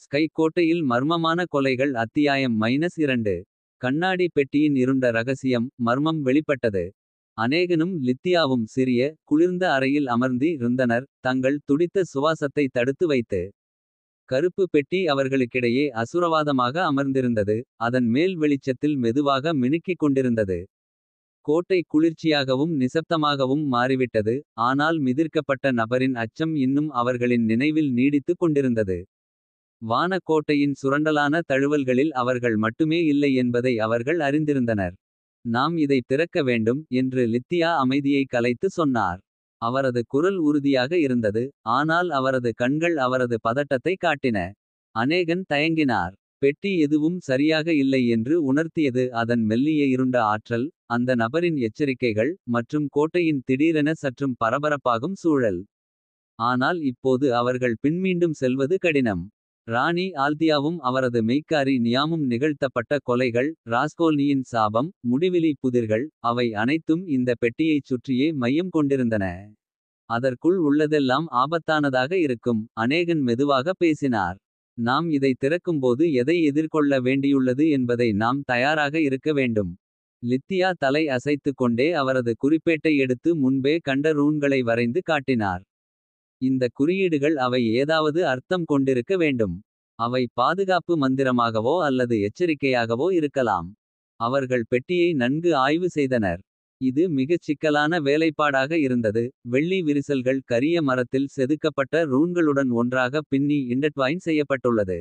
Sky கோட்டையில் மர்மமான கொலைகள் அத்தியாயம் -2. கண்ணாடி பெட்டியின் இருண்ட ரகசியம். மர்மம் வெளிப்பட்டது. அநேகனும் லித்தியாவும் சிறிய குளிர்ந்த அறையில் அமர்ந்தி இருந்தனர். தங்கள் துடித்த சுவாசத்தை தடுத்து வைத்து. கருப்பு பெட்டி அவர்களுக்கிடையே அசுரவாதமாக அமர்ந்திருந்தது. அதன் மேல் வெளிச்சத்தில் மெதுவாக மினுக்கிக் கொண்டிருந்தது. கோட்டை குளிர்ச்சியாகவும் நிசப்தமாகவும் மாறிவிட்டது. ஆனால் மிதிர்க்கப்பட்ட நபரின் அச்சம் இன்னும் அவர்களின் நினைவில் நீடித்துக் கொண்டிருந்தது. வான கோட்டையின் சுரண்டலான தழுவல்களில் அவர்கள் மட்டுமே இல்லை என்பதை அவர்கள் அறிந்திருந்தனர். நாம் இதை திறக்க வேண்டும் என்று லித்தியா அமைதியை கலைத்து சொன்னார். அவரது குரல் உறுதியாக இருந்தது. ஆனால் அவரது கண்கள் அவரது பதட்டத்தை காட்டின. அநேகன் தயங்கினார். பெட்டி எதுவும் சரியாக இல்லை என்று உணர்த்தியது அதன் மெல்லிய இருண்ட ஆற்றல். அந்த நபரின் எச்சரிக்கைகள் மற்றும் கோட்டையின் திடீரென சற்றும் பரபரப்பாகும் சூழல். ஆனால் இப்போது அவர்கள் பின்மீண்டும் செல்வது கடினம். ராணி ஆல்தியாவும் அவரது மெய்க்காரி நியாமும் நிகழ்த்தப்பட்ட கொலைகள். ராஸ்கோல்னியின் சாபம் முடிவிலி புதிர்கள். அவை அனைத்தும் இந்த பெட்டியைச் சுற்றியே மையம் கொண்டிருந்தன. அதற்குள் உள்ளதெல்லாம் ஆபத்தானதாக இருக்கும். அநேகன் மெதுவாக பேசினார். நாம் இதை திறக்கும்போது எதை எதிர்கொள்ள வேண்டியுள்ளது என்பதை நாம் தயாராக இருக்க வேண்டும். லித்தியா தலை அசைத்துக் கொண்டே அவரது குறிப்பேட்டை எடுத்து முன்பே கண்ட ரூன்களை வரைந்து காட்டினார். இந்த குறியீடுகள் அவை ஏதாவது அர்த்தம் கொண்டிருக்க வேண்டும். அவை பாதுகாப்பு மந்திரமாகவோ அல்லது எச்சரிக்கையாகவோ இருக்கலாம். அவர்கள் பெட்டியை நன்கு ஆய்வு செய்தனர். இது மிகச் சிக்கலான வேலைப்பாடாக இருந்தது. வெள்ளி விரிசல்கள் கரிய மரத்தில் செதுக்கப்பட்ட ரூன்களுடன் ஒன்றாக பின்னி இன்டர்ட்வைன் செய்யப்பட்டுள்ளது.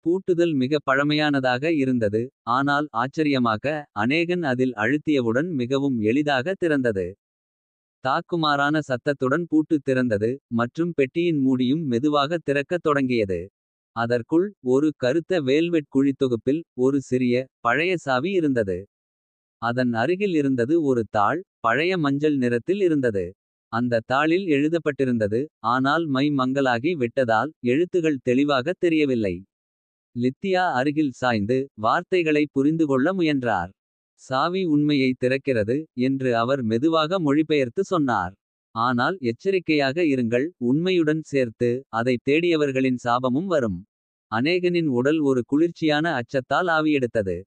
பூட்டுதல் மிக பழமையானதாக இருந்தது. ஆனால் ஆச்சரியமாக அநேகன் அதில் அழுத்தியவுடன் மிகவும் எளிதாக திறந்தது. தாக்குமாறான சத்தத்துடன் பூட்டு திறந்தது. மற்றும் பெட்டியின் மூடியும் மெதுவாக திறக்கத் தொடங்கியது. அதற்குள் ஒரு கருத்த வேல்வெட் குழித்தொகுப்பில் ஒரு சிறிய பழைய சாவி இருந்தது. அதன் அருகில் இருந்தது ஒரு தாள். பழைய மஞ்சள் நிறத்தில் இருந்தது. அந்த தாளில் எழுதப்பட்டிருந்தது. ஆனால் மை மங்கலாகி விட்டதால் எழுத்துகள் தெளிவாக தெரியவில்லை. லித்தியா அருகில் சாய்ந்து வார்த்தைகளை புரிந்துகொள்ள முயன்றார். சாவி உண்மையை திறக்கிறது என்று அவர் மெதுவாக மொழிபெயர்த்து சொன்னார். ஆனால் எச்சரிக்கையாக இருங்கள். உண்மையுடன் சேர்த்து அதை தேடியவர்களின் சாபமும் வரும். அநேகனின் உடல் ஒரு குளிர்ச்சியான அச்சத்தால் ஆவியெடுத்தது.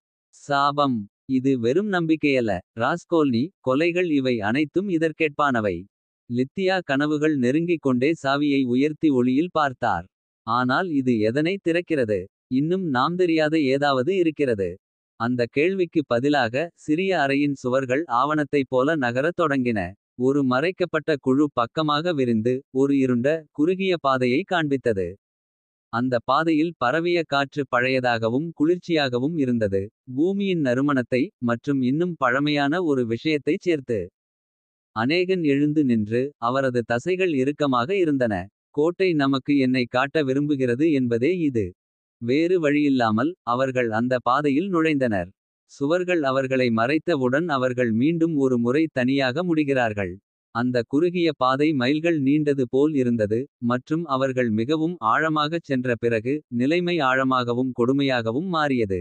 சாபம். இது வெறும் நம்பிக்கையல்ல. ராஸ்கோல்னி கொலைகள் இவை அனைத்தும் இதற்கேற்பானவை. லித்தியா கனவுகள் நெருங்கிக் கொண்டே சாவியை உயர்த்தி ஒளியில் பார்த்தார். ஆனால் இது எதனை திறக்கிறது. இன்னும் நாம் தெரியாத ஏதாவது இருக்கிறது. அந்த கேள்விக்கு பதிலாக சிறிய அறையின் சுவர்கள் ஆவணத்தைப் போல நகரத் தொடங்கின. ஒரு மறைக்கப்பட்ட குழு பக்கமாக விரிந்து ஒரு இருண்ட குறுகிய பாதையை காண்பித்தது. அந்த பாதையில் பரவிய காற்று பழையதாகவும் குளிர்ச்சியாகவும் இருந்தது. பூமியின் நறுமணத்தை மற்றும் இன்னும் பழமையான ஒரு விஷயத்தைச் சேர்த்து. அநேகன் எழுந்து நின்று அவரது தசைகள் இறுக்கமாக இருந்தன. கோட்டை நமக்கு என்னை காட்ட விரும்புகிறது என்பதே இது. வேறு வழியில்லாமல் அவர்கள் அந்த பாதையில் நுழைந்தனர். சுவர்கள் அவர்களை மறைத்தவுடன் அவர்கள் மீண்டும் ஒரு முறை தனியாக முடிகிறார்கள். அந்த குறுகிய பாதை மைல்கள் நீண்டது போல் இருந்தது. மற்றும் அவர்கள் மிகவும் ஆழமாகச் சென்ற பிறகு நிலைமை ஆழமாகவும் கொடுமையாகவும் மாறியது.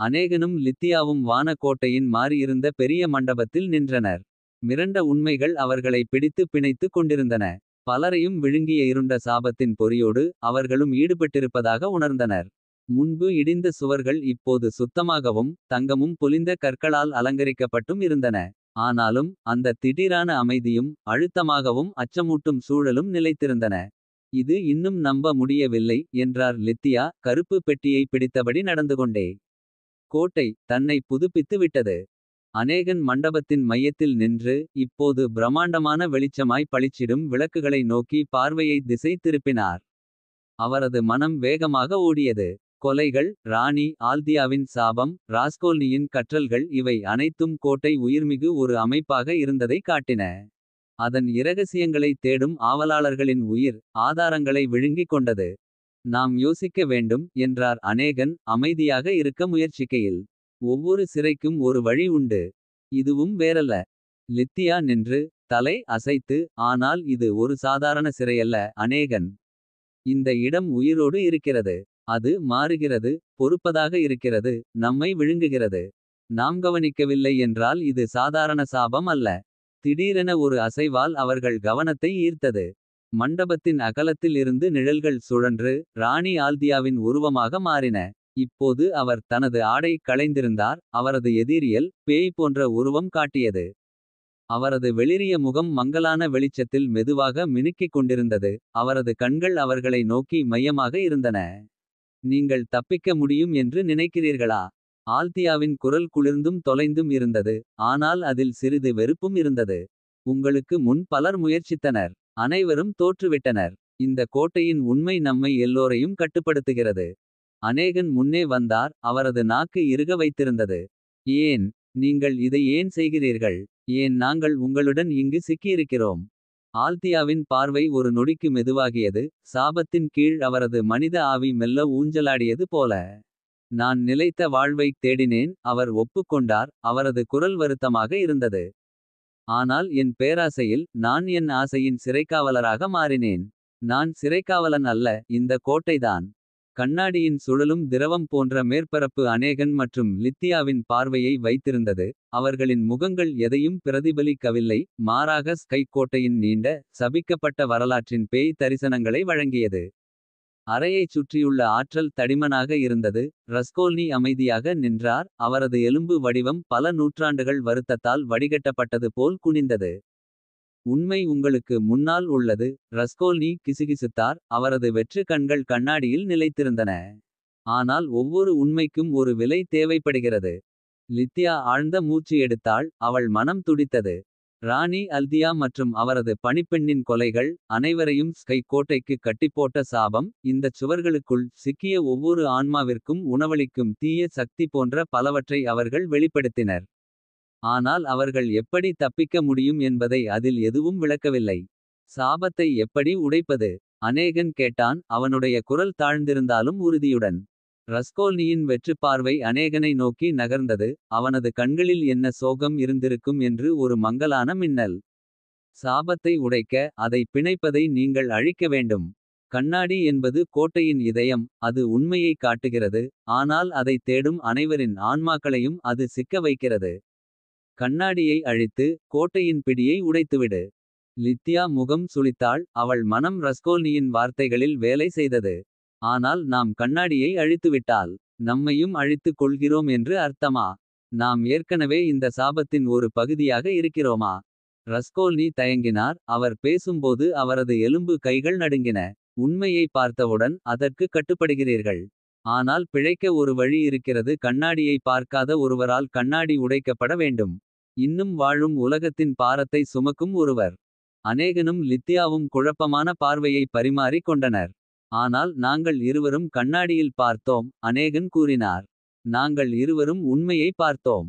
அநேகனும் லித்தியாவும் வான கோட்டையின் மாறியிருந்த பெரிய மண்டபத்தில் நின்றனர். மிரண்ட உண்மைகள் அவர்களை பிடித்து பிணைத்துக் கொண்டிருந்தன. பலரையும் விழுங்கிய இருண்ட சாபத்தின் பொறியோடு அவர்களும் ஈடுபட்டிருப்பதாக உணர்ந்தனர். முன்பு இடிந்த சுவர்கள் இப்போது சுத்தமாகவும் தங்கமும் பொலிந்த கற்களால் அலங்கரிக்கப்பட்டும் இருந்தன. ஆனாலும் அந்த திடீரான அமைதியும் அழுத்தமாகவும் அச்சமூட்டும் சூழலும் நிலைத்திருந்தன. இது இன்னும் நம்ப முடியவில்லை என்றார் லித்தியா கருப்பு பெட்டியை பிடித்தபடி நடந்துகொண்டே. கோட்டை தன்னை புதுப்பித்து விட்டது. அநேகன் மண்டபத்தின் மையத்தில் நின்று இப்போது பிரம்மாண்டமான வெளிச்சமாய் பளிச்சிடும் விளக்குகளை நோக்கி பார்வையை திசை திருப்பினார். அவரது மனம் வேகமாக ஓடியது. கொலைகள் ராணி ஆல்தியாவின் சாபம் ராஸ்கோல்னியின் கற்றல்கள் இவை அனைத்தும் கோட்டை உயிர்மிகு ஒரு அமைப்பாக இருந்ததை காட்டின. அதன் இரகசியங்களை தேடும் ஆவலாளர்களின் உயிர் ஆதாரங்களை விழுங்கிக் கொண்டது. நாம் யோசிக்க வேண்டும் என்றார் அநேகன் அமைதியாக இருக்க முயற்சிக்கையில். ஒவ்வொரு சிறைக்கும் ஒரு வழி உண்டு. இதுவும் வேறல்ல. லித்தியா நின்று தலை அசைத்து ஆனால் இது ஒரு சாதாரண சிறையல்ல அநேகன். இந்த இடம் உயிரோடு இருக்கிறது. அது மாறுகிறது பொறுப்பதாக இருக்கிறது நம்மை விழுங்குகிறது. நாம் கவனிக்கவில்லை என்றால் இது சாதாரண சாபம் அல்ல. திடீரென ஒரு அசைவால் அவர்கள் கவனத்தை ஈர்த்தது. மண்டபத்தின் அகலத்தில் இருந்து நிழல்கள் சுழன்று ராணி ஆல்தியாவின் உருவமாக மாறின. இப்போது அவர் தனது ஆடை களைந்திருந்தார். அவரது எதிரியல் பேய் போன்ற உருவம் காட்டியது. அவரது வெளிரிய முகம் மங்கலான வெளிச்சத்தில் மெதுவாக மினுக்கிக் கொண்டிருந்தது. அவரது கண்கள் அவர்களை நோக்கி மையமாக இருந்தன. நீங்கள் தப்பிக்க முடியும் என்று நினைக்கிறீர்களா? ஆல்தியாவின் குரல் குளிர்ந்தும் தொலைந்தும் இருந்தது. ஆனால் அதில் சிறிது வெறுப்பும் இருந்தது. உங்களுக்கு முன் பலர் முயற்சித்தனர். அனைவரும் தோற்றுவிட்டனர். இந்த கோட்டையின் உண்மை நம்மை எல்லோரையும் கட்டுப்படுத்துகிறது. அநேகன் முன்னே வந்தார். அவரது நாக்கு இறுக வைத்திருந்தது. ஏன்? நீங்கள் இதை ஏன் செய்கிறீர்கள்? ஏன் நாங்கள் உங்களுடன் இங்கு சிக்கியிருக்கிறோம்? ஆல்தியாவின் பார்வை ஒரு நொடிக்கு மெதுவாகியது. சாபத்தின் கீழ் அவரது மனித ஆவி மெல்ல ஊஞ்சலாடியது போல. நான் நிலைத்த வாழ்வைத் தேடினேன். அவர் ஒப்புக்கொண்டார். அவரது குரல் வருத்தமாக இருந்தது. ஆனால் என் பேராசையில் நான் என் ஆசையின் சிறைக்காவலராக மாறினேன். நான் சிறைக்காவலன் அல்ல, இந்த கோட்டைதான். கண்ணாடியின் சுழலும் திரவம் போன்ற மேற்பரப்பு அநேகன் மற்றும் லித்தியாவின் பார்வையை வைத்திருந்தது. அவர்களின் முகங்கள் எதையும் பிரதிபலிக்கவில்லை. மாறாக ஸ்கை கோட்டையின் நீண்ட சபிக்கப்பட்ட வரலாற்றின் பேய் தரிசனங்களை வழங்கியது. அறையைச் சுற்றியுள்ள ஆற்றல் தடிமனாக இருந்தது. ரஸ்கோல்னி அமைதியாக நின்றார். அவரது எலும்பு வடிவம் பல நூற்றாண்டுகள் வருத்தத்தால் வடிகட்டப்பட்டது போல் குனிந்தது. உண்மை உங்களுக்கு முன்னால் உள்ளது. ரஸ்கோல்னி கிசுகிசுத்தார். அவரது வெற்று கண்கள் கண்ணாடியில் நிலைத்திருந்தன. ஆனால் ஒவ்வொரு உண்மைக்கும் ஒரு விலை தேவைப்படுகிறது. லித்தியா ஆழ்ந்த மூச்சு எடுத்தாள். அவள் மனம் துடித்தது. ராணி அல்தியா மற்றும் அவரது பணிப்பெண்ணின் கொலைகள். அனைவரையும் ஸ்கை கோட்டைக்கு கட்டிப்போட்ட சாபம். இந்தச் சுவர்களுக்குள் சிக்கிய ஒவ்வொரு ஆன்மாவிற்கும் உணவளிக்கும் தீய சக்தி போன்ற பலவற்றை அவர்கள் வெளிப்படுத்தினர். ஆனால் அவர்கள் எப்படி தப்பிக்க முடியும் என்பதை அதில் எதுவும் விளக்கவில்லை. சாபத்தை எப்படி உடைப்பது? அநேகன் கேட்டான். அவனுடைய குரல் தாழ்ந்திருந்தாலும் உறுதியுடன். ரஸ்கோல்னியின் வெற்றுப் பார்வை அநேகனை நோக்கி நகர்ந்தது. அவனது கண்களில் என்ன சோகம் இருந்திருக்கும் என்று ஒரு மங்கலான மின்னல். சாபத்தை உடைக்க அதை பிணைப்பதை நீங்கள் அழிக்க வேண்டும். கண்ணாடி என்பது கோட்டையின் இதயம். அது உண்மையை காட்டுகிறது. ஆனால் அதை தேடும் அனைவரின் ஆன்மாக்களையும் அது சிக்க வைக்கிறது. கண்ணாடியை அழித்து கோட்டையின் பிடியை உடைத்துவிடு. லித்தியா முகம் சுளித்தாள். அவள் மனம் ரஸ்கோல்னியின் வார்த்தைகளில் வேலை செய்தது. ஆனால் நாம் கண்ணாடியை அழித்துவிட்டால் நம்மையும் அழித்துக் கொள்கிறோம் என்று அர்த்தமா? நாம் ஏற்கனவே இந்த சாபத்தின் ஒரு பகுதியாக இருக்கிறோமா? ரஸ்கோல்னி தயங்கினார். அவர் பேசும்போது அவரது எலும்பு கைகள் நடுங்கின. உண்மையை பார்த்தவுடன் அதற்கு கட்டுப்படுகிறீர்கள். ஆனால் பிழைக்க ஒரு வழி இருக்கிறது. கண்ணாடியை பார்க்காத ஒருவரால் கண்ணாடி உடைக்கப்பட வேண்டும். இன்னும் வாழும் உலகத்தின் பாரத்தை சுமக்கும் ஒருவர். அநேகனும் லித்தியாவும் குழப்பமான பார்வையை பரிமாறிக் கொண்டனர். ஆனால் நாங்கள் இருவரும் கண்ணாடியில் பார்த்தோம். அநேகன் கூறினார். நாங்கள் இருவரும் உண்மையை பார்த்தோம்.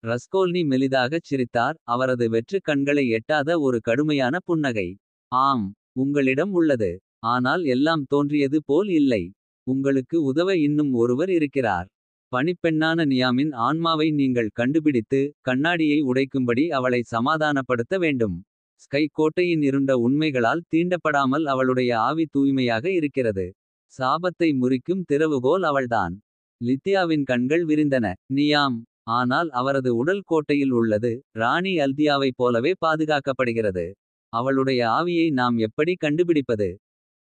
ரஸ்கோல்னி மெலிதாகச் சிரித்தார். அவரது வெற்று கண்களை எட்டாத ஒரு கடுமையான புன்னகை. ஆம், உங்களிடம் உள்ளது. ஆனால் எல்லாம் தோன்றியது போல் இல்லை. உங்களுக்கு உதவ இன்னும் ஒருவர் இருக்கிறார். பணிப்பெண்ணான நியாமின் ஆன்மாவை நீங்கள் கண்டுபிடித்து. கண்ணாடியை உடைக்கும்படி அவளை சமாதானப்படுத்த வேண்டும். ஸ்கை கோட்டையின் இருண்ட உண்மைகளால் தீண்டப்படாமல் அவளுடைய ஆவி தூய்மையாக இருக்கிறது. சாபத்தை முறிக்கும் திறவுகோல் அவள்தான். லித்தியாவின் கண்கள் விரிந்தன. நியாம். ஆனால் அவரது உடல் கோட்டையில் உள்ளது. ராணி அல்தியாவைப் போலவே பாதுகாக்கப்படுகிறது. அவளுடைய ஆவியை நாம் எப்படி கண்டுபிடிப்பது?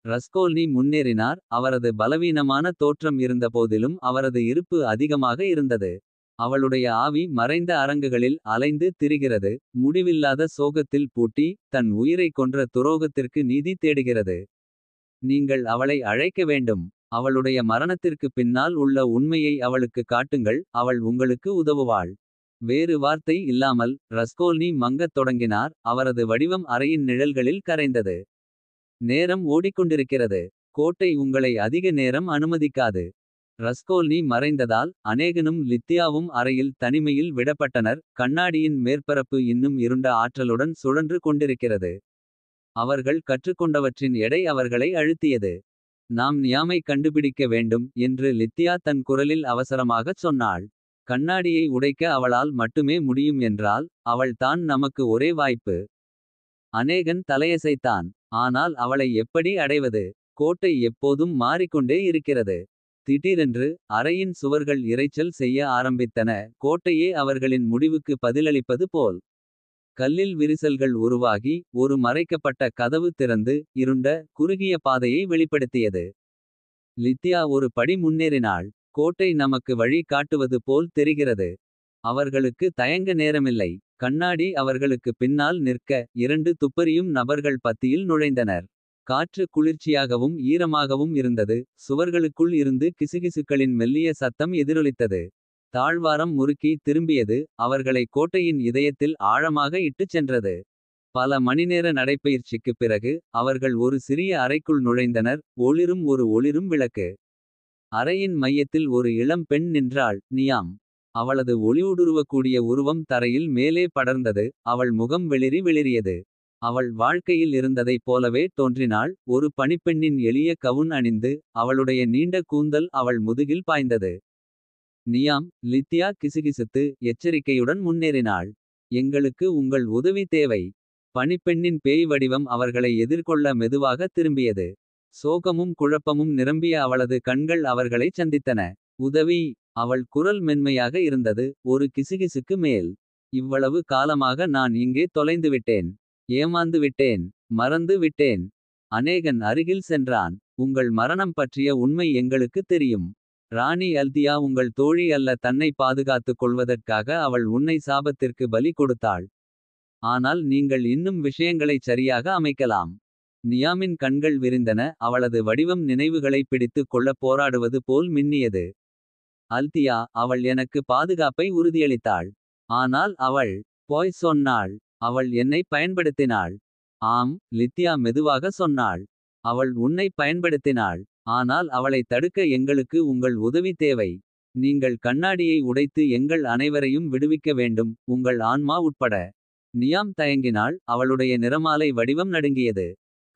ரஸ்கோல்னி முன்னேறினார். அவரது பலவீனமான தோற்றம் இருந்தபோதிலும் அவரது இருப்பு அதிகமாக இருந்தது. அவளுடைய ஆவி மறைந்த அரங்குகளில் அலைந்து திரிகிறது. முடிவில்லாத சோகத்தில் பூட்டி தன் உயிரைக் கொன்ற துரோகத்திற்கு நீதி தேடுகிறது. நீங்கள் அவளை அழைக்க வேண்டும். அவளுடைய மரணத்திற்கு பின்னால் உள்ள உண்மையை அவளுக்கு காட்டுங்கள். அவள் உங்களுக்கு உதவுவாள். வேறு வார்த்தை இல்லாமல் ரஸ்கோல்னி மங்கத் தொடங்கினார். அவரது வடிவம் அறையின் நிழல்களில் கரைந்தது. நேரம் ஓடிக்கொண்டிருக்கிறது. கோட்டை உங்களை அதிக நேரம் அனுமதிக்காது. ரஸ்கோல்னி மறைந்ததால் அநேகனும் லித்தியாவும் அறையில் தனிமையில் விடப்பட்டனர். கண்ணாடியின் மேற்பரப்பு இன்னும் இருண்ட ஆற்றலுடன் சுழன்று கொண்டிருக்கிறது. அவர்கள் கற்றுக்கொண்டவற்றின் எடை அவர்களை அழுத்தியது. நாம் நியாமை கண்டுபிடிக்க வேண்டும் என்று லித்தியா தன் குரலில் அவசரமாகச் சொன்னாள். கண்ணாடியை உடைக்க அவளால் மட்டுமே முடியும் என்றால் அவள் தான் நமக்கு ஒரே வாய்ப்பு. அநேகன் தலையசைத்தான். ஆனால் அவளை எப்படி அடைவது? கோட்டை எப்போதும் மாறிக்கொண்டே இருக்கிறது. திடீரென்று அறையின் சுவர்கள் இரைச்சல் செய்ய ஆரம்பித்தன. கோட்டையே அவர்களின் முடிவுக்கு பதிலளிப்பது போல். கல்லில் விரிசல்கள் உருவாகி ஒரு மறைக்கப்பட்ட கதவு திறந்து. இருண்ட குறுகிய பாதையை வெளிப்படுத்தியது. லித்தியா ஒரு படி முன்னேறினாள். கோட்டை நமக்கு வழி காட்டுவது போல் தெரிகிறது. அவர்களுக்கு தயங்க நேரமில்லை. கண்ணாடி அவர்களுக்கு பின்னால் நிற்க. இரண்டு துப்பறியும் நபர்கள் பத்தியில் நுழைந்தனர். காற்று குளிர்ச்சியாகவும் ஈரமாகவும் இருந்தது. சுவர்களுக்குள் இருந்து கிசுகிசுக்களின் மெல்லிய சத்தம் எதிரொலித்தது. தாழ்வாரம் முறுக்கி திரும்பியது. அவர்களை கோட்டையின் இதயத்தில் ஆழமாக இட்டுச் சென்றது. பல மணிநேர நடைப்பயிற்சிக்குப் பிறகு. அவர்கள் ஒரு சிறிய அறைக்குள் நுழைந்தனர். ஒளிரும் ஒரு ஒளிரும் விளக்கு. அறையின் மையத்தில் ஒரு இளம் பெண் நின்றாள். நியாம். அவளது ஒளிஊடுருவக்கூடிய உருவம் தரையில் மேலே படர்ந்தது. அவள் முகம் வெளிரியது. அவள் வாழ்க்கையில் இருந்ததைப் போலவே தோன்றினாள். ஒரு பணிப்பெண்ணின் எளிய கவுன் அணிந்து. அவளுடைய நீண்ட கூந்தல் அவள் முதுகில் பாய்ந்தது. நியாம். லித்தியா கிசுகிசுத்து எச்சரிக்கையுடன் முன்னேறினாள். எங்களுக்கு உங்கள் உதவி தேவை. பணிப்பெண்ணின் பேய் வடிவம் அவர்களை எதிர்கொள்ள மெதுவாக திரும்பியது. சோகமும் குழப்பமும் நிரம்பிய அவளது கண்கள் அவர்களைச் சந்தித்தன. உதவி. அவள் குரல் மென்மையாக இருந்தது. ஒரு கிசுகிசுக்கு மேல். இவ்வளவு காலமாக நான் இங்கே தொலைந்துவிட்டேன். ஏமாந்து விட்டேன். மறந்து விட்டேன். அநேகன் அருகில் சென்றான். உங்கள் மரணம் பற்றிய உண்மை எங்களுக்கு தெரியும். ராணி அல்தியா உங்கள் தோழி அல்ல. தன்னை பாதுகாத்துக் கொள்வதற்காக அவள் உன்னை சாபத்திற்கு பலி கொடுத்தாள். ஆனால் நீங்கள் இன்னும் விஷயங்களைச் சரியாக அமைக்கலாம். நியாமின் கண்கள் விரிந்தன. அவளது வடிவம் நினைவுகளை பிடித்துக் கொள்ளப் போராடுவது போல் மின்னியது. அல்தியா அவள் எனக்கு பாதுகாப்பை உறுதியளித்தாள். ஆனால் அவள் பொய் சொன்னாள். அவள் என்னை பயன்படுத்தினாள். ஆம். லித்தியா மெதுவாக சொன்னாள். அவள் உன்னை பயன்படுத்தினாள். ஆனால் அவளை தடுக்க எங்களுக்கு உங்கள் உதவி தேவை. நீங்கள் கண்ணாடியை உடைத்து எங்கள் அனைவரையும் விடுவிக்க வேண்டும். உங்கள் ஆன்மா உட்பட. நியாம் தயங்கினாள். அவளுடைய நிறமாலை வடிவம் நடுங்கியது.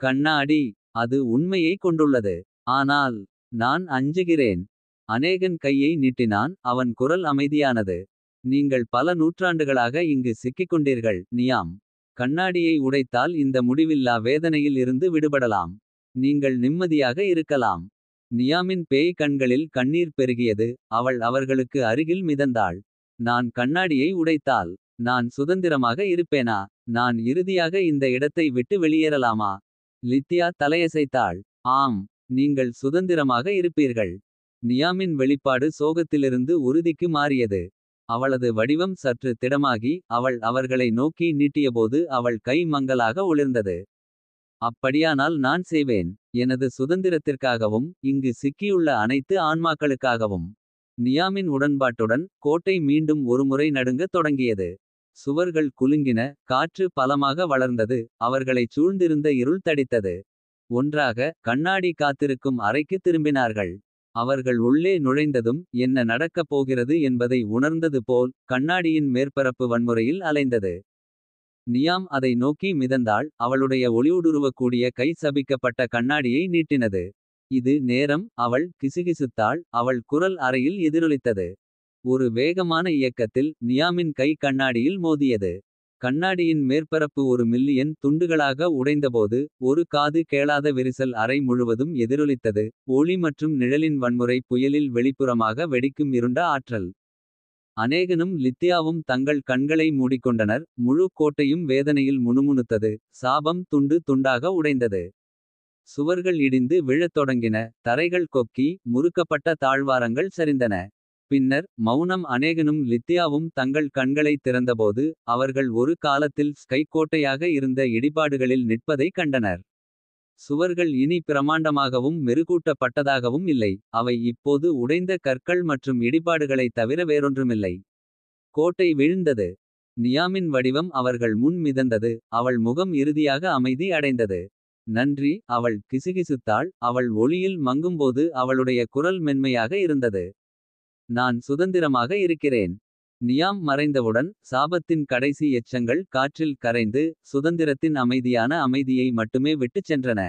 கண்ணாடி. அது உண்மையை கொண்டுள்ளது. ஆனால் நான் அஞ்சுகிறேன். அநேகன் கையை நீட்டினான். அவன் குரல் அமைதியானது. நீங்கள் பல நூற்றாண்டுகளாக இங்கு சிக்கிக்கொண்டீர்கள். நியாம். கண்ணாடியை உடைத்தால் இந்த முடிவில்லா வேதனையில் இருந்து விடுபடலாம். நீங்கள் நிம்மதியாக இருக்கலாம். நியாமின் பேய் கண்களில் கண்ணீர் பெருகியது. அவள் அவர்களுக்கு அருகில் மிதந்தாள். நான் கண்ணாடியை உடைத்தால். நான் சுதந்திரமாக இருப்பேனா. நான் இறுதியாக இந்த இடத்தை விட்டு வெளியேறலாமா. லித்தியா தலையசைத்தாள். ஆம். நீங்கள் சுதந்திரமாக இருப்பீர்கள். நியாமின் வெளிப்பாடு சோகத்திலிருந்து உறுதிக்கு மாறியது. அவளது வடிவம் சற்று திடமாகி. அவள் அவர்களை நோக்கி நீட்டியபோது அவள் கை மங்கலாக ஒளிர்ந்தது. அப்படியானால் நான் செய்வேன். எனது சுதந்திரத்திற்காகவும். இங்கு சிக்கியுள்ள அனைத்து ஆன்மாக்களுக்காகவும். நியாமின் உடன்பாட்டுடன் கோட்டை மீண்டும் ஒருமுறை நடுங்கத் தொடங்கியது. சுவர்கள் குலுங்கின. காற்று பலமாக வளர்ந்தது. அவர்களைச் சூழ்ந்திருந்த இருள் தடித்தது. ஒன்றாக கண்ணாடி காத்திருக்கும் அறைக்கு திரும்பினார்கள். அவர்கள் உள்ளே நுழைந்ததும் என்ன நடக்கப் போகிறது என்பதை உணர்ந்தது போல். கண்ணாடியின் மேற்பரப்பு வன்முறையில் அலைந்தது. நியாம் அதை நோக்கி மிதந்தாள். அவளுடைய ஒளியூடுருவக்கூடிய கை சபிக்கப்பட்ட கண்ணாடியை நீட்டினது. இது நேரம். அவள் கிசுகிசுத்தாள். அவள் குரல் அறையில் எதிரொலித்தது. ஒரு வேகமான இயக்கத்தில் நியாமின் கை கண்ணாடியில் மோதியது. கண்ணாடியின் மேற்பரப்பு ஒரு மில்லியன் துண்டுகளாக உடைந்தபோது. ஒரு காது கேளாத விரிசல் அறை முழுவதும் எதிரொலித்தது. ஒளி மற்றும் நிழலின் வன்முறை புயலில் வெளிப்புறமாக வெடிக்கும் இருண்ட ஆற்றல். அநேகனும் லித்தியாவும் தங்கள் கண்களை மூடிக்கொண்டனர். முழு கோட்டையும் வேதனையில் முணுமுணுத்தது. சாபம் துண்டு துண்டாக உடைந்தது. சுவர்கள் இடிந்து விழத் தொடங்கின. தரைகள் கொக்கி முறுக்கப்பட்ட தாழ்வாரங்கள் சரிந்தன. பின்னர் மௌனம். அநேகனும் லித்தியாவும் தங்கள் கண்களை திறந்தபோது. அவர்கள் ஒரு காலத்தில் ஸ்கைக்கோட்டையாக இருந்த இடிபாடுகளில் நிற்பதைக் கண்டனர். சுவர்கள் இனி பிரமாண்டமாகவும் மெருகூட்டப்பட்டதாகவும் இல்லை. அவை இப்போது உடைந்த கற்கள் மற்றும் இடிபாடுகளைத் தவிர வேறொன்றுமில்லை. கோட்டை விழுந்தது. நியாமின் வடிவம் அவர்கள் முன் மிதந்தது. அவள் முகம் இறுதியாக அமைதி அடைந்தது. நன்றி. அவள் கிசுகிசுத்தாள். அவள் ஒளியில் மங்கும்போது அவளுடைய குரல் மென்மையாக இருந்தது. நான் சுதந்திரமாக இருக்கிறேன். நியாம் மறைந்தவுடன் சாபத்தின் கடைசி எச்சங்கள் காற்றில் கரைந்து. சுதந்திரத்தின் அமைதியான அமைதியை மட்டுமே விட்டுச் சென்றன.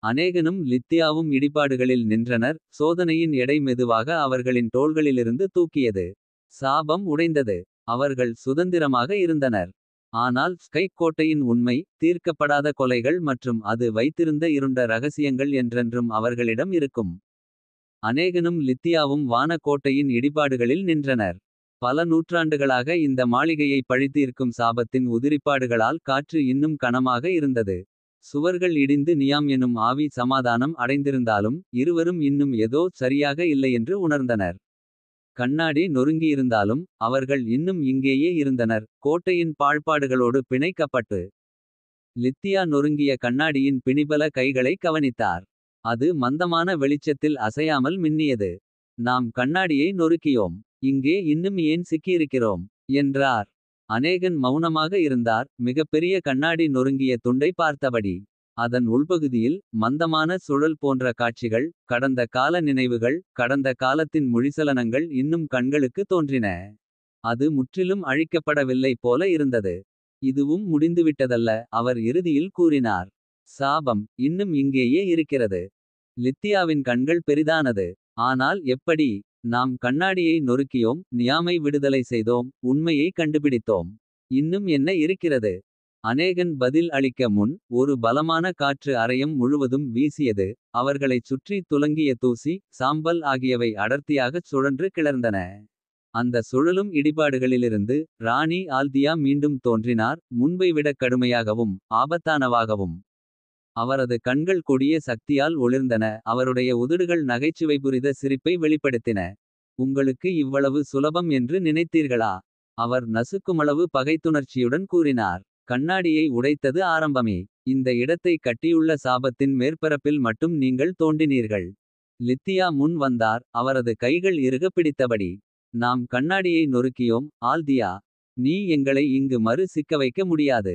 அநேகனும் லித்தியாவும் இடிபாடுகளில் நின்றனர். சோதனையின் எடை மெதுவாக அவர்களின் தோள்களிலிருந்து தூக்கியது. சாபம் உடைந்தது. அவர்கள் சுதந்திரமாக இருந்தனர். ஆனால் ஸ்கைக் கோட்டையின் உண்மை. தீர்க்கப்படாத கொலைகள் மற்றும் அது வைத்திருந்த இருண்ட ரகசியங்கள் என்றென்றும் அவர்களிடம் இருக்கும். அநேகனும் லித்தியாவும் வான கோட்டையின் இடிபாடுகளில் நின்றனர். பல நூற்றாண்டுகளாக இந்த மாளிகையை பழித்தீர்க்கும் சாபத்தின் உதிரிப்பாடுகளால் காற்று இன்னும் கனமாக இருந்தது. சுவர்கள் இடிந்து நியாம் எனும் ஆவி சமாதானம் அடைந்திருந்தாலும். இருவரும் இன்னும் ஏதோ சரியாக இல்லையென்று உணர்ந்தனர். கண்ணாடி நொறுங்கியிருந்தாலும் அவர்கள் இன்னும் இங்கேயே இருந்தனர். கோட்டையின் பாழ்பாடுகளோடு பிணைக்கப்பட்டு. லித்தியா நொறுங்கிய கண்ணாடியின் பிணிபல கைகளை கவனித்தார். அது மந்தமான வெளிச்சத்தில் அசையாமல் மின்னியது. நாம் கண்ணாடியை நொறுக்கியோம். இங்கே இன்னும் ஏன் சிக்கியிருக்கிறோம் என்றார். அநேகன் மௌனமாக இருந்தார். மிகப்பெரிய கண்ணாடி நொறுங்கிய துண்டை பார்த்தபடி. அதன் உள்பகுதியில் மந்தமான சுழல் போன்ற காட்சிகள். கடந்த கால நினைவுகள். கடந்த காலத்தின் மொழிசலனங்கள் இன்னும் கண்களுக்கு தோன்றின. அது முற்றிலும் அழிக்கப்படவில்லை போல இருந்தது. இதுவும் முடிந்துவிட்டதல்ல. அவர் இறுதியில் கூறினார். சாபம் இன்னும் இங்கேயே இருக்கிறது. லித்தியாவின் கண்கள் பெரிதானது. ஆனால் எப்படி. நாம் கண்ணாடியை நொறுக்கியோம். நியாமை விடுதலை செய்தோம். உண்மையை கண்டுபிடித்தோம். இன்னும் என்ன இருக்கிறது. அநேகன் பதில் அளிக்க முன். ஒரு பலமான காற்று அறையம் முழுவதும் வீசியது. அவர்களைச் சுற்றி துலங்கிய தூசி. சாம்பல் ஆகியவை அடர்த்தியாகச் சுழன்று கிளர்ந்தன. அந்த சுழலும் இடிபாடுகளிலிருந்து. ராணி ஆல்தியா மீண்டும் தோன்றினார். முன்பை விடக் கடுமையாகவும் ஆபத்தானவாகவும். அவரது கண்கள் கொடிய சக்தியால் ஒளிர்ந்தன. அவருடைய உதடுகள் நகைச்சுவை புரித சிரிப்பை வெளிப்படுத்தின. உங்களுக்கு இவ்வளவு சுலபம் என்று நினைத்தீர்களா. அவர் நசுக்குமளவு பகைத்துணர்ச்சியுடன் கூறினார். கண்ணாடியை உடைத்தது ஆரம்பமே. இந்த இடத்தை கட்டியுள்ள சாபத்தின் மேற்பரப்பில் மட்டும் நீங்கள் தோண்டினீர்கள். லித்தியா முன் வந்தார். அவரது கைகள் இறுக பிடித்தபடி. நாம் கண்ணாடியை நொறுக்கியோம். ஆல்தியா. நீ எங்களை இங்கு மறு சிக்க வைக்க முடியாது.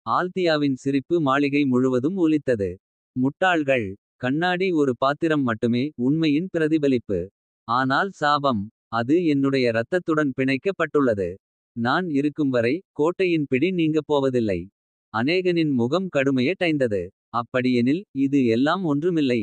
ஆல்தியாவின் சிரிப்பு மாளிகை முழுவதும் ஒலித்தது. முட்டாள்கள். கண்ணாடி ஒரு பாத்திரம் மட்டுமே. உண்மையின் பிரதிபலிப்பு. ஆனால் சாபம். அது என்னுடைய இரத்தத்துடன் பிணைக்கப்பட்டுள்ளது. நான் இருக்கும் வரை கோட்டையின் பிடி நீங்கப் போவதில்லை. அநேகனின் முகம் கடுமைய டைந்தது. அப்படியெனில் இது எல்லாம் ஒன்றுமில்லை.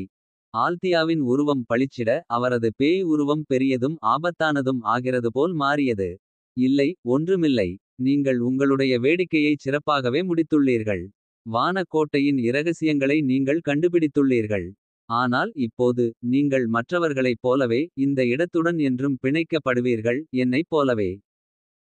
ஆல்தியாவின் உருவம் பளிச்சிட. அவரது பேய் உருவம் பெரியதும் ஆபத்தானதும் ஆகிறது போல் மாறியது. இல்லை ஒன்றுமில்லை. நீங்கள் உங்களுடைய வேடிக்கையை சிறப்பாகவே முடித்துள்ளீர்கள். வான கோட்டையின் இரகசியங்களை நீங்கள் கண்டுபிடித்துள்ளீர்கள். ஆனால் இப்போது நீங்கள் மற்றவர்களைப் போலவே. இந்த இடத்துடன் என்றும் பிணைக்கப்படுவீர்கள். என்னைப் போலவே.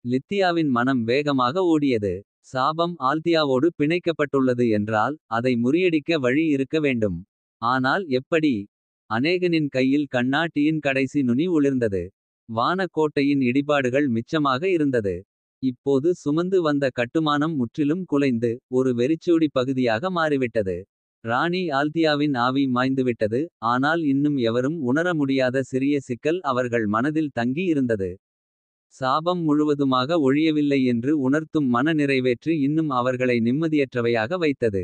லித்தியாவின் மனம் வேகமாக ஓடியது. சாபம் ஆல்தியாவோடு பிணைக்கப்பட்டுள்ளது என்றால். அதை முறியடிக்க வழி இருக்க வேண்டும். ஆனால் எப்படி. அநேகனின் கையில் கண்ணாட்டியின் கடைசி நுனி ஒளிர்ந்தது. வான கோட்டையின் இடிபாடுகள் மிச்சமாக இருந்தது. இப்போது சுமந்து வந்த கட்டுமானம் முற்றிலும் குலைந்து. ஒரு வெறிச்சோடி பகுதியாக மாறிவிட்டது. ராணி ஆல்தியாவின் ஆவி மாய்ந்துவிட்டது. ஆனால் இன்னும் எவரும் உணர முடியாத சிறிய சிக்கல் அவர்கள் மனதில் தங்கி இருந்தது. சாபம் முழுவதுமாக ஒழியவில்லை என்று உணர்த்தும் மன நிறைவேற்று இன்னும் அவர்களை நிம்மதியற்றவையாக வைத்தது.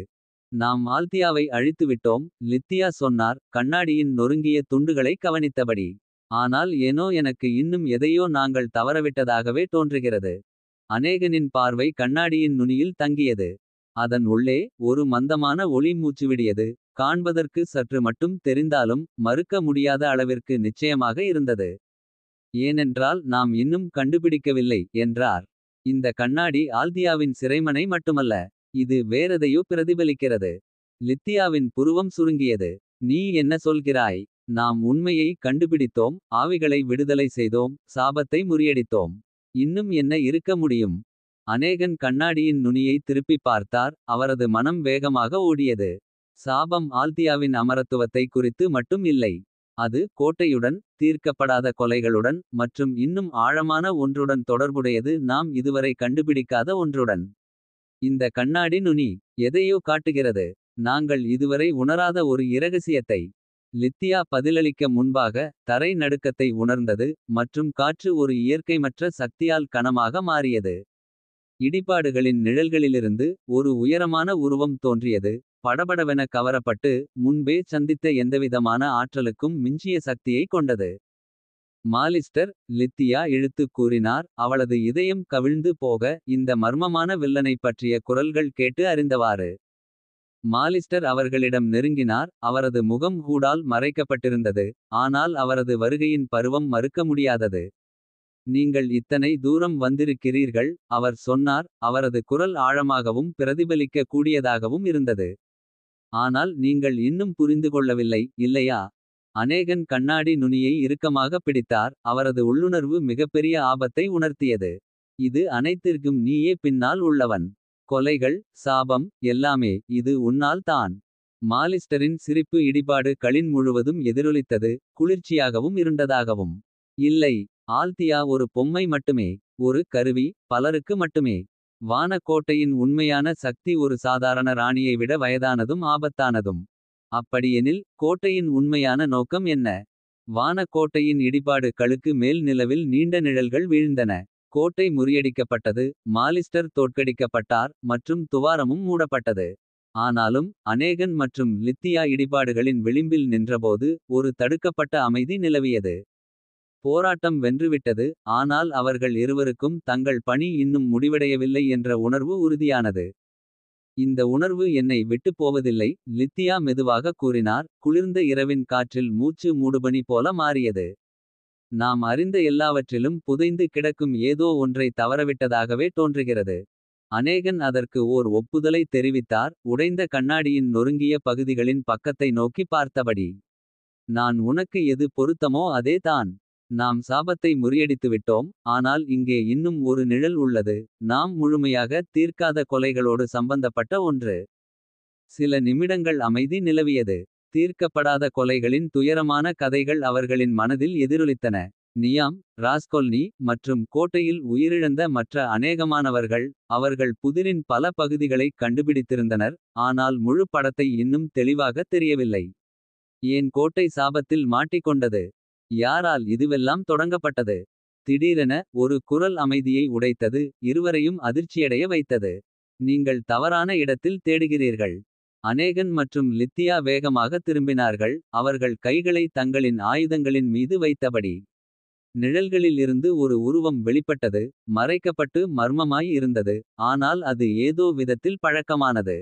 நாம் ஆல்தியாவை அழித்துவிட்டோம். லித்தியா சொன்னார். கண்ணாடியின் நொறுங்கிய துண்டுகளை கவனித்தபடி. ஆனால் ஏனோ எனக்கு இன்னும் எதையோ நாங்கள் தவறவிட்டதாகவே தோன்றுகிறது. அநேகனின் பார்வை கண்ணாடியின் நுனியில் தங்கியது. அதன் உள்ளே ஒரு மந்தமான ஒளி மூச்சுவிடியது. காண்பதற்கு சற்று மட்டும் தெரிந்தாலும். மறுக்க முடியாத அளவிற்கு நிச்சயமாக இருந்தது. ஏனென்றால் நாம் இன்னும் கண்டுபிடிக்கவில்லை என்றார். இந்த கண்ணாடி ஆல்தியாவின் சிறைமனை மட்டுமல்ல. இது வேறெதையோ பிரதிபலிக்கிறது. லித்தியாவின் புருவம் சுருங்கியது. நீ என்ன சொல்கிறாய். நாம் உண்மையை கண்டுபிடித்தோம். ஆவிகளை விடுதலை செய்தோம். சாபத்தை முறியடித்தோம். இன்னும் என்ன இருக்க முடியும். அநேகன் கண்ணாடியின் நுனியை திருப்பி பார்த்தார். அவரது மனம் வேகமாக ஓடியது. சாபம் ஆல்தியாவின் அமரத்துவத்தை குறித்து மட்டும் இல்லை. அது கோட்டையுடன் தீர்க்கப்படாத கொலைகளுடன். மற்றும் இன்னும் ஆழமான ஒன்றுடன் தொடர்புடையது. நாம் இதுவரை கண்டுபிடிக்காத ஒன்றுடன். இந்த கண்ணாடி நுனி எதையோ காட்டுகிறது. நாங்கள் இதுவரை உணராத ஒரு இரகசியத்தை. லித்தியா பதிலளிக்க முன்பாக. தரை நடுக்கத்தை உணர்ந்தது. மற்றும் காற்று ஒரு இயற்கைமற்ற சக்தியால் கனமாக மாறியது. இடிபாடுகளின் நிழல்களிலிருந்து ஒரு உயரமான உருவம் தோன்றியது. படபடவென கவரப்பட்டு. முன்பே சந்தித்த எந்தவிதமான ஆற்றலுக்கும் மிஞ்சிய சக்தியை கொண்டது. மாலிஸ்டர். லித்தியா இழுத்து கூறினார். அவளது இதயம் கவிழ்ந்து போக. இந்த மர்மமான வில்லனைப் பற்றிய குரல்கள் கேட்டு அறிந்தவாறு. மாலிஸ்டர் அவர்களிடம் நெருங்கினார். அவரது முகம் ஹூடால் மறைக்கப்பட்டிருந்தது. ஆனால் அவரது வருகையின் பருவம் மறுக்க முடியாதது. நீங்கள் இத்தனை தூரம் வந்திருக்கிறீர்கள். அவர் சொன்னார். அவரது குரல் ஆழமாகவும் பிரதிபலிக்க கூடியதாகவும் இருந்தது. ஆனால் நீங்கள் இன்னும் புரிந்து கொள்ளவில்லை இல்லையா. அநேகன் கண்ணாடி நுனியை இறுக்கமாக பிடித்தார். அவரது உள்ளுணர்வு மிகப்பெரிய ஆபத்தை உணர்த்தியது. இது அனைத்திற்கும் நீயே பின்னால் உள்ளவன். கொலைகள் சாபம் எல்லாமே இது உன்னால் தான். மாலிஸ்டரின் சிரிப்பு இடிபாடு களின் முழுவதும் எதிரொலித்தது. குளிர்ச்சியாகவும் இருண்டதாகவும். இல்லை, ஆல்தியா ஒரு பொம்மை மட்டுமே. ஒரு கருவி பலருக்கு மட்டுமே. வானக்கோட்டையின் உண்மையான சக்தி ஒரு சாதாரண ராணியை விட வயதானதும் ஆபத்தானதும். அப்படியெனில் கோட்டையின் உண்மையான நோக்கம் என்ன? வானக்கோட்டையின் இடிபாடு களுக்கு மேல் நிலவில் நீண்ட நிழல்கள் வீழ்ந்தன. கோட்டை முறியடிக்கப்பட்டது. மாலிஸ்டர் தோற்கடிக்கப்பட்டார் மற்றும் துவாரமும் மூடப்பட்டது. ஆனாலும் அநேகன் மற்றும் லித்தியா இடிபாடுகளின் விளிம்பில் நின்றபோது. ஒரு தடுக்கப்பட்ட அமைதி நிலவியது. போராட்டம் வென்றுவிட்டது. ஆனால் அவர்கள் இருவருக்கும் தங்கள் பணி இன்னும் முடிவடையவில்லை என்ற உணர்வு உறுதியானது. இந்த உணர்வு என்னை விட்டுப் போவதில்லை. லித்தியா மெதுவாக கூறினார். குளிர்ந்த இரவின் காற்றில் மூச்சு மூடுபனி போல மாறியது. நாம் அறிந்த எல்லாவற்றிலும் புதைந்து கிடக்கும் ஏதோ ஒன்றை தவறவிட்டதாகவே தோன்றுகிறது. அநேகன் அதற்கு ஓர் ஒப்புதலை தெரிவித்தார். உடைந்த கண்ணாடியின் நொறுங்கிய பகுதிகளின் பக்கத்தை நோக்கி பார்த்தபடி. நான் உனக்கு எது பொருத்தமோ அதே தான். நாம் சாபத்தை முறியடித்துவிட்டோம். ஆனால் இங்கே இன்னும் ஒரு நிழல் உள்ளது. நாம் முழுமையாக தீர்க்காத கொலைகளோடு சம்பந்தப்பட்ட ஒன்று. சில நிமிடங்கள் அமைதி நிலவியது. தீர்க்கப்படாத கொலைகளின் துயரமான கதைகள் அவர்களின் மனதில் எதிரொலித்தன. நியாம் ராஸ்கொல்னி மற்றும் கோட்டையில் உயிரிழந்த மற்ற அநேகமானவர்கள். அவர்கள் புதிரின் பல பகுதிகளை கண்டுபிடித்திருந்தனர். ஆனால் முழு படத்தை இன்னும் தெளிவாக தெரியவில்லை. ஏன் கோட்டை சாபத்தில் மாட்டிக்கொண்டது? யாரால் இதுவெல்லாம் தொடங்கப்பட்டது? திடீரென ஒரு குரல் அமைதியை உடைத்தது. இருவரையும் அதிர்ச்சியடைய வைத்தது. நீங்கள் தவறான இடத்தில் தேடுகிறீர்கள். அநேகன் மற்றும் லித்தியா வேகமாக திரும்பினார்கள். அவர்கள் கைகளை தங்களின் ஆயுதங்களின் மீது வைத்தபடி. நிழல்களில் இருந்து ஒரு உருவம் வெளிப்பட்டது. மறைக்கப்பட்டு மர்மமாய் இருந்தது. ஆனால் அது ஏதோ விதத்தில் பழக்கமானது.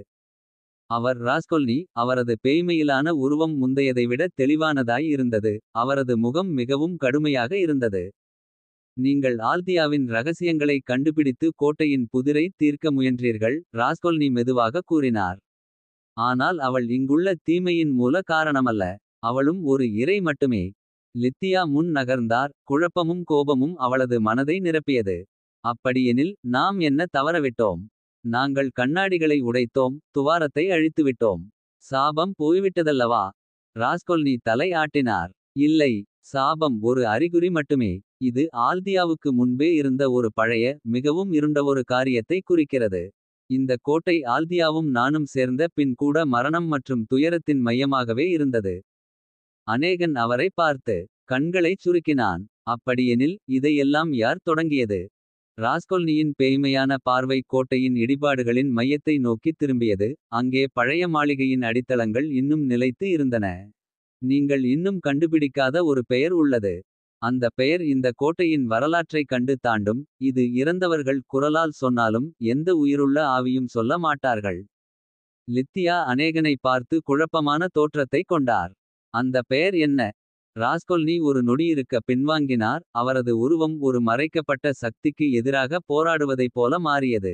அவர் ராஸ்கொல்னி. அவரது பேய்மையிலான உருவம் முந்தையதை விட தெளிவானதாய் இருந்தது. அவரது முகம் மிகவும் கடுமையாக இருந்தது. நீங்கள் ஆல்தியாவின் ரகசியங்களை கண்டுபிடித்து கோட்டையின் புதிரை தீர்க்க முயன்றீர்கள். ராஸ்கொல்னி மெதுவாக கூறினார். ஆனால் அவள் இங்குள்ள தீமையின் மூல காரணமல்ல. அவளும் ஒரு இரை மட்டுமே. லித்தியா முன் நகர்ந்தார். குழப்பமும் கோபமும் அவளது மனதை நிரப்பியது. அப்படியெனில் நாம் என்ன தவறவிட்டோம்? நாங்கள் கண்ணாடிகளை உடைத்தோம். துவாரத்தை அழித்துவிட்டோம். சாபம் போய்விட்டதல்லவா? ராஸ்கொல்னி தலை ஆட்டினார். இல்லை, சாபம் ஒரு அறிகுறி மட்டுமே. இது ஆல்தியாவுக்கு முன்பே இருந்த ஒரு பழைய. மிகவும் இருண்டவொரு காரியத்தை குறிக்கிறது. இந்த கோட்டை ஆல்தியாவும் நானும் சேர்ந்த பின் கூட மரணம் மற்றும் துயரத்தின் மையமாகவே இருந்தது. அநேகன் அவரை பார்த்து கண்களைச் சுருக்கினான். அப்படியெனில் இதையெல்லாம் யார் தொடங்கியது? ராஸ்கொல்னியின் பேய்மையான பார்வை கோட்டையின் இடிபாடுகளின் மையத்தை நோக்கி திரும்பியது. அங்கே பழைய மாளிகையின் அடித்தளங்கள் இன்னும் நிலைத்து இருந்தன. நீங்கள் இன்னும் கண்டுபிடிக்காத ஒரு பெயர் உள்ளது. அந்த பெயர் இந்த கோட்டையின் வரலாற்றைக் கண்டு தாண்டும். இது இறந்தவர்கள் குரலால் சொன்னாலும் எந்த உயிருள்ள ஆவியும் சொல்ல மாட்டார்கள். லித்தியா அநேகனை பார்த்து குழப்பமான தோற்றத்தை கொண்டார். அந்த பெயர் என்ன? ராஸ்கொல்னி ஒரு நொடியிருக்க பின்வாங்கினார். அவரது உருவம் ஒரு மறைக்கப்பட்ட சக்திக்கு எதிராக போராடுவதைப் போல மாறியது.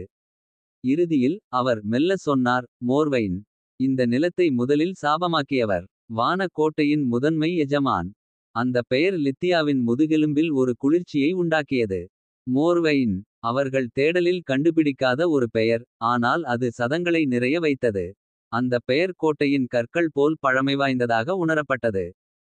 இறுதியில் அவர் மெல்ல சொன்னார். மோர்வைன். இந்த நிலத்தை முதலில் சாபமாக்கியவர். வான கோட்டையின் முதன்மை எஜமான். அந்த பெயர் லித்தியாவின் முதுகெலும்பில் ஒரு குளிர்ச்சியை உண்டாக்கியது. மோர்வைன். அவர்கள் தேடலில் கண்டுபிடிக்காத ஒரு பெயர். ஆனால் அது சதங்களை நிறைய வைத்தது. அந்த பெயர் கோட்டையின் கற்கள் போல் பழமை வாய்ந்ததாக உணரப்பட்டது.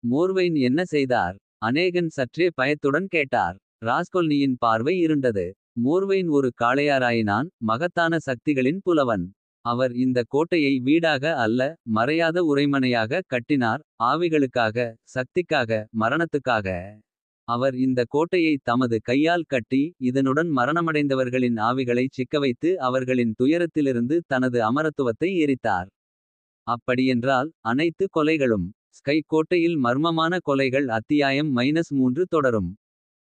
மோர்வைன் என்ன செய்தார்? அநேகன் சற்றே பயத்துடன் கேட்டார். ராஸ்கொல்னியின் பார்வை இருண்டது. மோர்வைன் ஒரு காளையாராயினான். மகத்தான சக்திகளின் புலவன். அவர் இந்த கோட்டையை வீடாக அல்ல, மறையாத உறைமனையாக கட்டினார். ஆவிகளுக்காக, சக்திக்காக, மரணத்துக்காக. அவர் இந்த கோட்டையை தமது கையால் கட்டி. இதனுடன் மரணமடைந்தவர்களின் ஆவிகளைச் சிக்கவைத்து. அவர்களின் துயரத்திலிருந்து தனது அமரத்துவத்தை எரித்தார். அப்படியென்றால் அனைத்து கொலைகளும். ஸ்கை கோட்டையில் மர்மமான கொலைகள் அத்தியாயம் -3 தொடரும்.